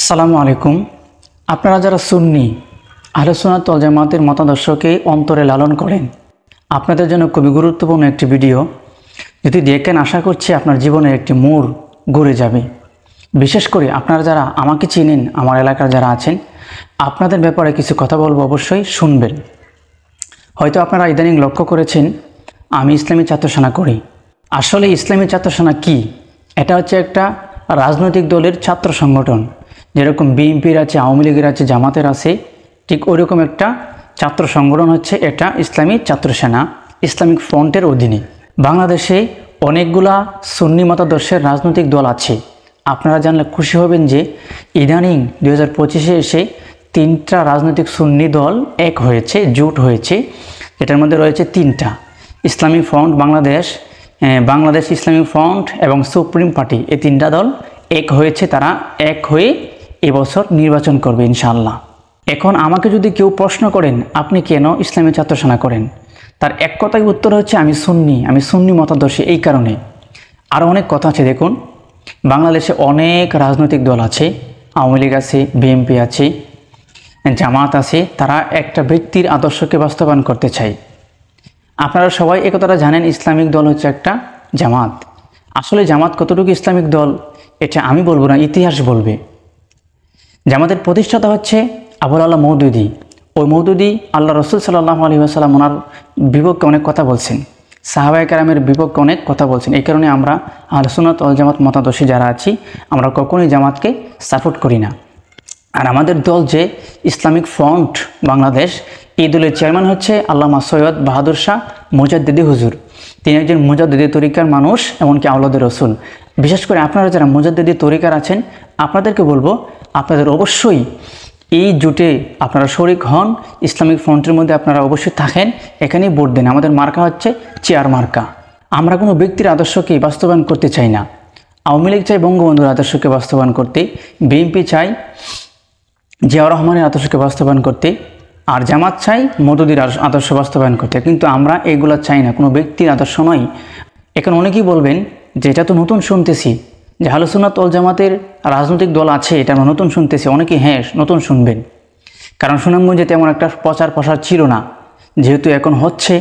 আসসালামু আলাইকুম। আপনারা যারা সুন্নি আহলে সুন্নাত ওয়াল জামাতের মতাদর্শকে অন্তরে লালন করেন, আপনাদের জন্য খুবই গুরুত্বপূর্ণ একটি ভিডিও। যদি দেখেন, আশা করছি আপনার জীবনের একটি মোড় ঘুরে যাবে। বিশেষ করে আপনারা যারা আমাকে চিনেন, আমার এলাকার যারা আছেন, আপনাদের ব্যাপারে কিছু কথা বলবো, অবশ্যই শুনবেন। হয়তো আপনারা ইদানিং লক্ষ্য করেছেন আমি ইসলামী ছাত্র সেনা করি। আসলে ইসলামী ছাত্র সেনা কী? এটা হচ্ছে একটা রাজনৈতিক দলের ছাত্র সংগঠন। যেরকম বিএনপির আছে, আওয়ামী লীগের আছে, জামাতের আছে, ঠিক ওইরকম একটা ছাত্র সংগঠন হচ্ছে এটা ইসলামী ছাত্র সেনা, ইসলামিক ফ্রন্টের অধীনে। বাংলাদেশে অনেকগুলা সুন্নি মতাদর্শের রাজনৈতিক দল আছে। আপনারা জানলে খুশি হবেন যে ইদানিং 2025-এ এসে 3টা রাজনৈতিক সুন্নি দল এক হয়েছে, জোট হয়েছে। এটার মধ্যে রয়েছে 3টা: Islamic front Bangladesh, Bangladesh Islamic front এবং সুপ্রিম পার্টি। এই 3টা দল এক হয়েছে। তারা এক হয়ে এবছর নির্বাচন করবে ইনশাআল্লাহ। এখন আমাকে যদি কেউ প্রশ্ন করেন আপনি কেন ইসলামী ছাত্র সেনা করেন, তার এক কথাই উত্তর হচ্ছে আমি সুন্নি মতাদর্শী এই কারণে। আরও অনেক কথা আছে। দেখুন, বাংলাদেশে অনেক রাজনৈতিক দল আছে, আওয়ামী লীগ আছে, বিএনপি আছে, জামাত আছে। তারা একটা ব্যক্তির আদর্শকে বাস্তবায়ন করতে চায়। আপনারা সবাই একথাটা জানেন, ইসলামিক দল হচ্ছে একটা জামাত। আসলে জামাত কতটুকু ইসলামিক দল এটা আমি বলবো না, ইতিহাস বলবে। জামাতের প্রতিষ্ঠাতা হচ্ছে আবুল আলা মওদুদী। ওই মওদুদী আল্লাহ রসুল সাল্লাল্লাহু আলাইহি ওয়াসাল্লাম ওনার বিপক্ষে অনেক কথা বলছেন, সাহাবায়ে কেরামের বিপক্ষে অনেক কথা বলছেন। এই কারণে আমরা আহলে সুন্নাত ওয়াল জামাত মতাদর্শী যারা আছি, আমরা কখনোই জামাতকে সাপোর্ট করি না। আর আমাদের দল যে ইসলামিক ফ্রন্ট বাংলাদেশ, এই দলের চেয়ারম্যান হচ্ছে আল্লামা সৈয়দ বাহাদুর শাহ মুজাদ্দিদি হুজুর। তিনি একজন মুজাদ্দিদি তরিকার মানুষ, এমনকি আওলাদে রসুল। বিশেষ করে আপনারা যারা মুজাদ্দিদি তরিকার আছেন, আপনাদেরকে বলবো আপনাদের অবশ্যই এই জোটে আপনারা শরিক হন, ইসলামিক ফ্রন্টের মধ্যে আপনারা অবশ্যই থাকেন, এখানেই ভোট দেন। আমাদের মার্কা হচ্ছে চেয়ার মার্কা। আমরা কোনো ব্যক্তির আদর্শকে বাস্তবায়ন করতে চাই না। আওয়ামী লীগ চাই বঙ্গবন্ধুর আদর্শকে বাস্তবায়ন করতে, বিএনপি চাই জিয়াউর রহমানের আদর্শকে বাস্তবায়ন করতে, আর জামাত চাই মওদুদীর আদর্শ বাস্তবায়ন করতে। কিন্তু আমরা এগুলো চাই না, কোনো ব্যক্তির আদর্শ নয়। এখন অনেকেই বলবেন যে এটা তো নতুন শুনতেছি যে আহলে সুন্নাত ওয়াল জামাতের রাজনৈতিক দল আছে, এটা আমরা নতুন শুনতেছি। অনেকেই হ্যাঁ নতুন শুনবেন, কারণ সুনামগঞ্জে তেমন একটা প্রচার ছিল না। যেহেতু এখন হচ্ছে,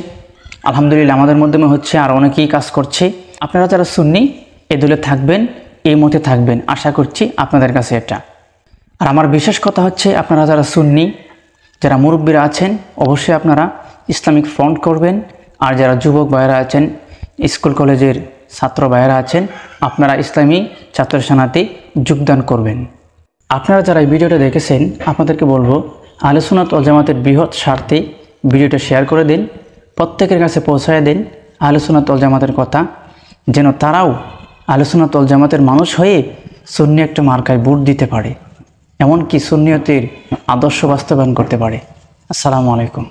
আলহামদুলিল্লাহ আমাদের মাধ্যমে হচ্ছে, আর অনেকেই কাজ করছে। আপনারা যারা সুন্নি এ দলে থাকবেন, এই মতে থাকবেন, আশা করছি আপনাদের কাছে এটা। আর আমার বিশেষ কথা হচ্ছে, আপনারা যারা সুন্নি, যারা মুরব্বীরা আছেন, অবশ্যই আপনারা ইসলামিক ফ্রন্ট করবেন। আর যারা যুবক ভাইয়েরা আছেন, স্কুল কলেজের ছাত্র ভাইয়েরা আছেন, আপনারা ইসলামী ছাত্র সেনাতে যোগদান করবেন। আপনারা যারা এই ভিডিওটা দেখেছেন, আপনাদেরকে বলবো আহলে সুন্নাত ওয়াল জামাতের বৃহৎ স্বার্থে ভিডিওটা শেয়ার করে দিন, প্রত্যেকের কাছে পৌঁছায় দিন আহলে সুন্নাত ওয়াল জামাতের কথা, যেন তারাও আহলে সুন্নাত ওয়াল জামাতের মানুষ হয়ে সুন্নি একটা মার্কায় ভোট দিতে পারে, এমনকি সুন্নিয়তের আদর্শ বাস্তবায়ন করতে পারে। আসসালামু আলাইকুম।